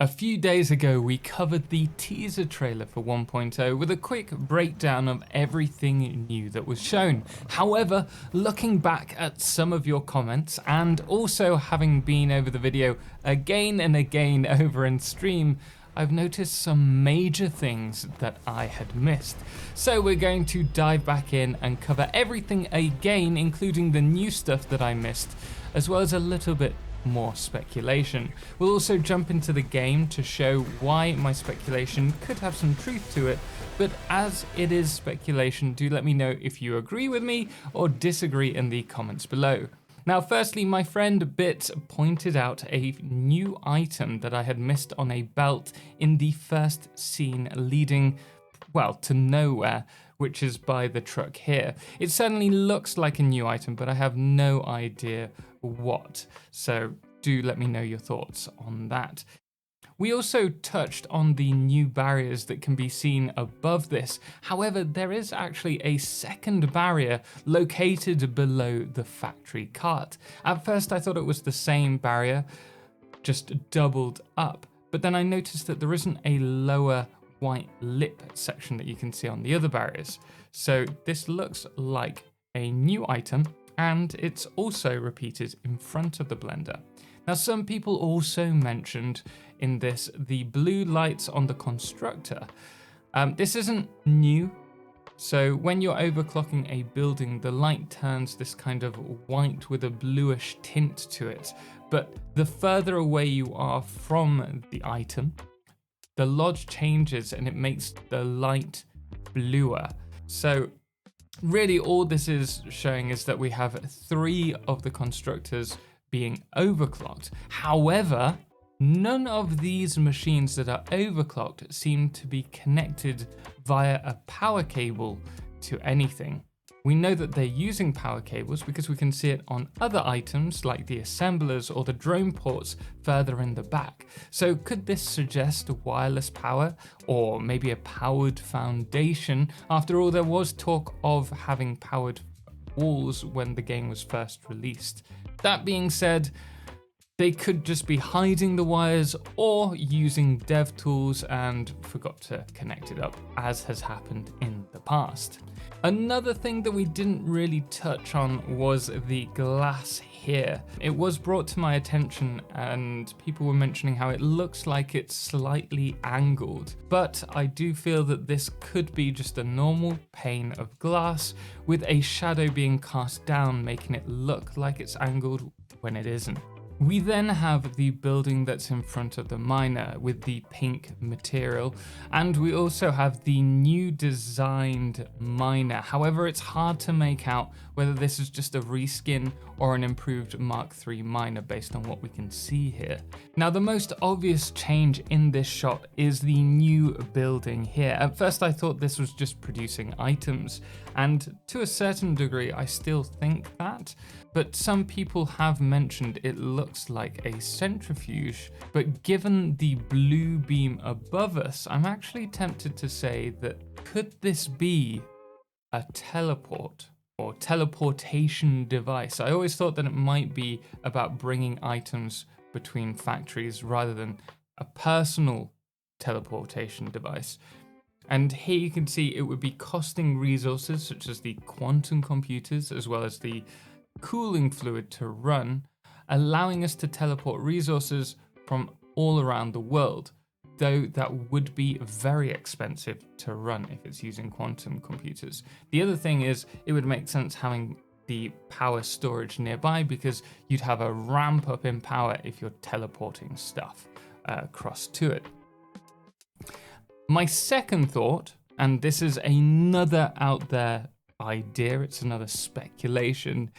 A few days ago, we covered the teaser trailer for 1.0 with a quick breakdown of everything new that was shown. However, looking back at some of your comments and also having been over the video again and again over in stream, I've noticed some major things that I had missed. So we're going to dive back in and cover everything again, including the new stuff that I missed, as well as a little bit more speculation. We'll also jump into the game to show why my speculation could have some truth to it, but as it is speculation, do let me know if you agree with me or disagree in the comments below. Now, firstly, my friend Bit pointed out a new item that I had missed on a belt in the first scene leading, well, to nowhere, which is by the truck here. It certainly looks like a new item, but I have no idea what. So do let me know your thoughts on that. We also touched on the new barriers that can be seen above this. However, there is actually a second barrier located below the factory cart. At first, I thought it was the same barrier, just doubled up. But then I noticed that there isn't a lower white lip section that you can see on the other barriers. So this looks like a new item, and it's also repeated in front of the blender. Now, some people also mentioned in this the blue lights on the constructor. This isn't new. So when you're overclocking a building, the light turns this kind of white with a bluish tint to it. But the further away you are from the item, the lodge changes and it makes the light bluer. So really all this is showing is that we have 3 of the constructors being overclocked. However, none of these machines that are overclocked seem to be connected via a power cable to anything. We know that they're using power cables because we can see it on other items like the assemblers or the drone ports further in the back. So could this suggest wireless power or maybe a powered foundation? After all, there was talk of having powered walls when the game was first released. That being said, they could just be hiding the wires or using dev tools and forgot to connect it up, as has happened in the past. Another thing that we didn't really touch on was the glass here. It was brought to my attention and people were mentioning how it looks like it's slightly angled, but I do feel that this could be just a normal pane of glass with a shadow being cast down, making it look like it's angled when it isn't. We then have the building that's in front of the miner with the pink material, and we also have the new designed miner. However, it's hard to make out whether this is just a reskin or an improved Mk3 miner based on what we can see here. Now, the most obvious change in this shot is the new building here. At first, I thought this was just producing items, and to a certain degree, I still think that. But some people have mentioned it looks like a centrifuge, but given the blue beam above us, I'm actually tempted to say that could this be a teleport or teleportation device? I always thought that it might be about bringing items between factories rather than a personal teleportation device. And here you can see it would be costing resources such as the quantum computers as well as the cooling fluid to run, allowing us to teleport resources from all around the world, though that would be very expensive to run if it's using quantum computers. The other thing is it would make sense having the power storage nearby because you'd have a ramp up in power if you're teleporting stuff across to it. My second thought, and this is another out there idea, it's another speculation,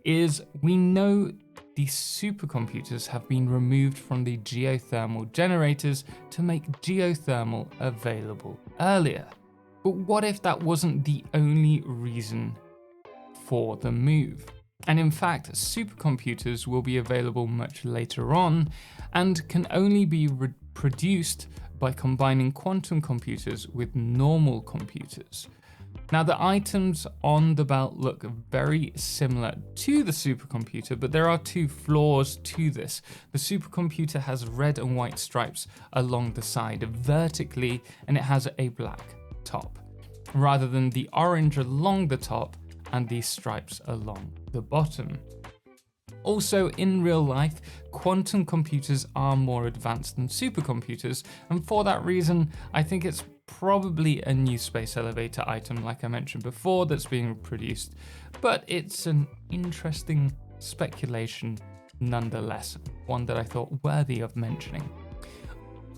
is we know the supercomputers have been removed from the geothermal generators to make geothermal available earlier. But what if that wasn't the only reason for the move? And in fact, supercomputers will be available much later on and can only be produced by combining quantum computers with normal computers. Now the items on the belt look very similar to the supercomputer, but there are two flaws to this. The supercomputer has red and white stripes along the side vertically, and it has a black top, rather than the orange along the top and these stripes along the bottom. Also, in real life, quantum computers are more advanced than supercomputers, and for that reason, I think it's probably a new space elevator item, like I mentioned before, that's being produced, but it's an interesting speculation nonetheless, one that I thought worthy of mentioning.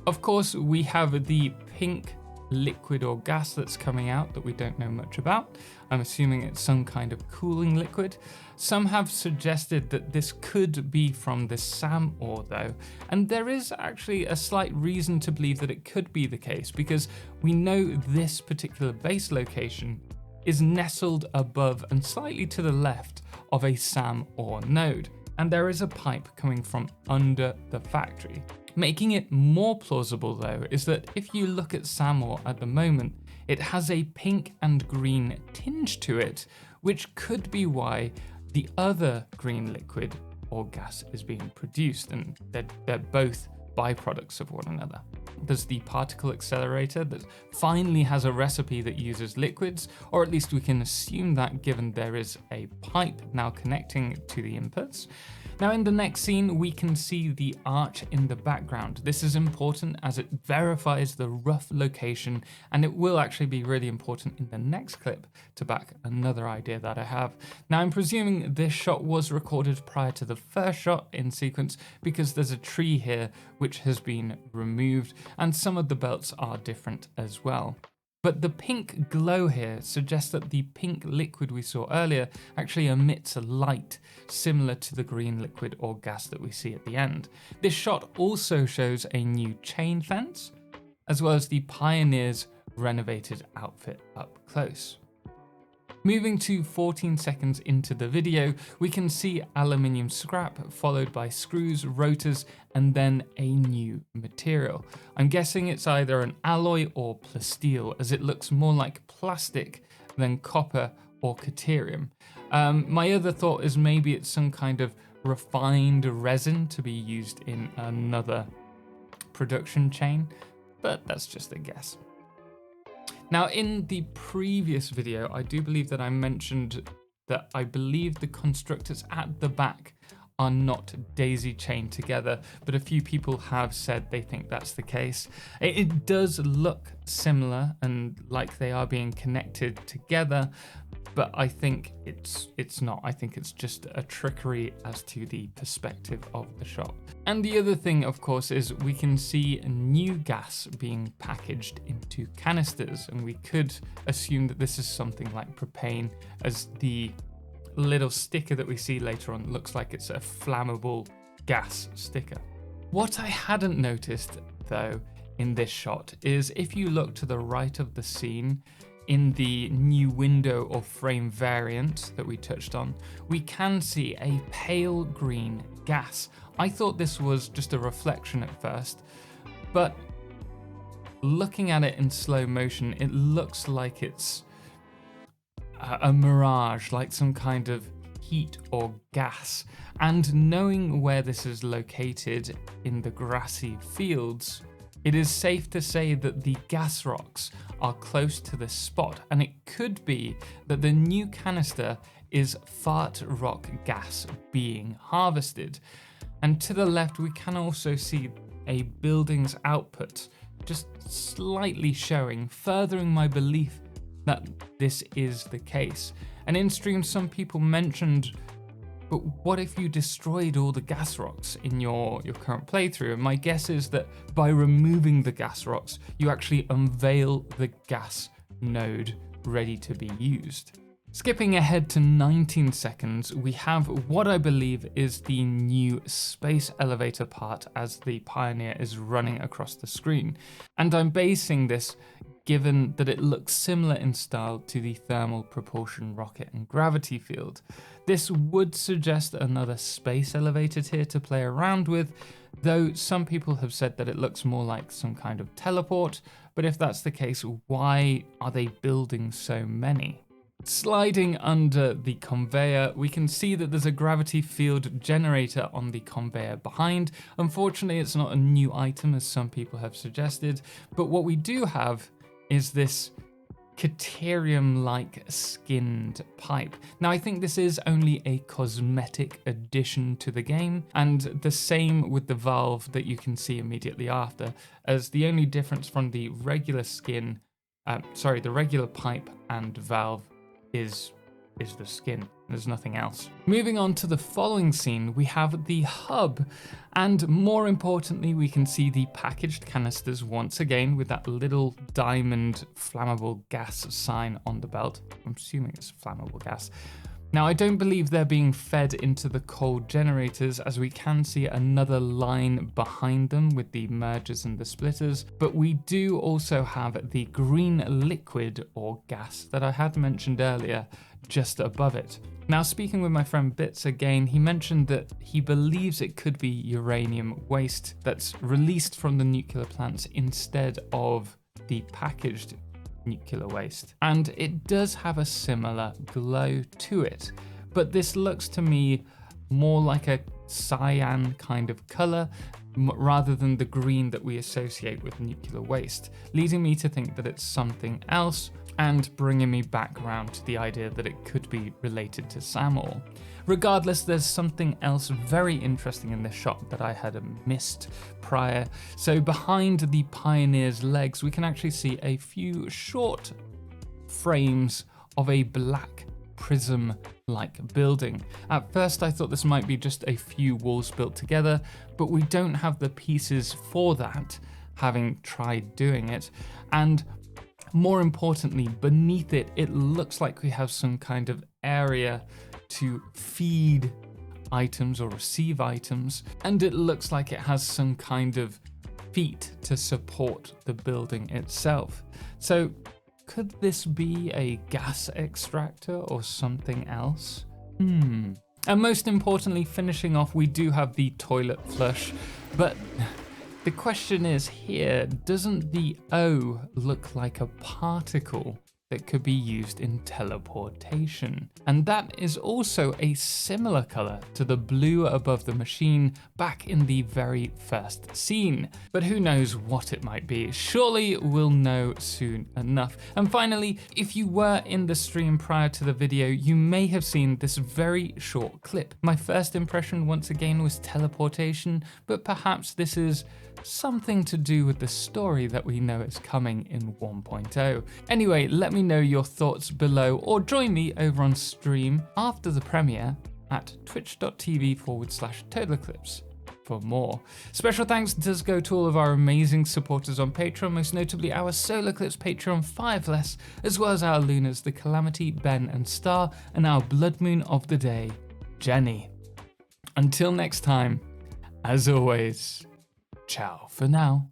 Of course, we have the pink liquid or gas that's coming out that we don't know much about. I'm assuming it's some kind of cooling liquid. Some have suggested that this could be from the SAM ore though, and there is actually a slight reason to believe that it could be the case, because we know this particular base location is nestled above and slightly to the left of a SAM ore node, and there is a pipe coming from under the factory. Making it more plausible though is that if you look at SAM ore at the moment, it has a pink and green tinge to it, which could be why the other green liquid or gas is being produced, and they're both byproducts of one another. There's the particle accelerator that finally has a recipe that uses liquids, or at least we can assume that given there is a pipe now connecting to the inputs. Now in the next scene, we can see the arch in the background. This is important as it verifies the rough location, and it will actually be really important in the next clip to back another idea that I have. Now I'm presuming this shot was recorded prior to the first shot in sequence, because there's a tree here which has been removed, and some of the belts are different as well. But the pink glow here suggests that the pink liquid we saw earlier actually emits a light similar to the green liquid or gas that we see at the end. This shot also shows a new chain fence, as well as the Pioneer's renovated outfit up close. Moving to 14 seconds into the video, we can see aluminium scrap followed by screws, rotors, and then a new material. I'm guessing it's either an alloy or plasteel, as it looks more like plastic than copper or caterium. My other thought is maybe it's some kind of refined resin to be used in another production chain, but that's just a guess. Now, in the previous video, I do believe that I mentioned that I believe the constructors at the back are not daisy chained together, but a few people have said they think that's the case. It does look similar and like they are being connected together, but I think it's not. I think it's just a trickery as to the perspective of the shot. And the other thing, of course, is we can see new gas being packaged into canisters, and we could assume that this is something like propane, as the little sticker that we see later on looks like it's a flammable gas sticker. What I hadn't noticed though in this shot is if you look to the right of the scene, in the new window or frame variant that we touched on, we can see a pale green gas. I thought this was just a reflection at first, but looking at it in slow motion, it looks like it's a mirage, like some kind of heat or gas. And knowing where this is located in the grassy fields, it is safe to say that the gas rocks are close to this spot, and it could be that the new canister is fart rock gas being harvested. And to the left, we can also see a building's output just slightly showing, furthering my belief that this is the case. And in stream, some people mentioned, but what if you destroyed all the gas rocks in your current playthrough? And my guess is that by removing the gas rocks, you actually unveil the gas node ready to be used. Skipping ahead to 19 seconds, we have what I believe is the new space elevator part as the Pioneer is running across the screen. And I'm basing this given that it looks similar in style to the thermal propulsion rocket and gravity field. This would suggest another space elevator tier to play around with, though some people have said that it looks more like some kind of teleport, but if that's the case, why are they building so many? Sliding under the conveyor, we can see that there's a gravity field generator on the conveyor behind. Unfortunately, it's not a new item as some people have suggested, but what we do have is this Caterium-like skinned pipe. Now, I think this is only a cosmetic addition to the game, and the same with the valve that you can see immediately after, as the only difference from the regular the regular pipe and valve is the skin. There's nothing else. Moving on to the following scene, we have the hub, and more importantly, we can see the packaged canisters once again with that little diamond flammable gas sign on the belt. I'm assuming it's flammable gas. Now, I don't believe they're being fed into the cold generators, as we can see another line behind them with the mergers and the splitters, but we do also have the green liquid or gas that I had mentioned earlier just above it. Now, speaking with my friend Bits again, he mentioned that he believes it could be uranium waste that's released from the nuclear plants instead of the packaged nuclear waste, and it does have a similar glow to it, but this looks to me more like a cyan kind of color rather than the green that we associate with nuclear waste, leading me to think that it's something else and bringing me back around to the idea that it could be related to SAML. Regardless, there's something else very interesting in this shot that I had missed prior. So behind the Pioneer's legs, we can actually see a few short frames of a black prism-like building. At first, I thought this might be just a few walls built together, but we don't have the pieces for that, having tried doing it. And more importantly, beneath it, it looks like we have some kind of area to feed items or receive items, and it looks like it has some kind of feet to support the building itself. So could this be a gas extractor or something else? And most importantly, finishing off, we do have the toilet flush, but the question is here, doesn't the O look like a particle that could be used in teleportation? And that is also a similar color to the blue above the machine back in the very first scene. But who knows what it might be? Surely we'll know soon enough. And finally, if you were in the stream prior to the video, you may have seen this very short clip. My first impression once again was teleportation, but perhaps this is something to do with the story that we know is coming in 1.0. Anyway, let me know your thoughts below, or join me over on stream after the premiere at twitch.tv/Totalxclipse for more. Special thanks does go to all of our amazing supporters on Patreon, most notably our Solarclipse Patreon Fireless, as well as our Lunas, the Calamity, Ben and Star, and our Blood Moon of the day, Jenny. Until next time, as always, ciao for now.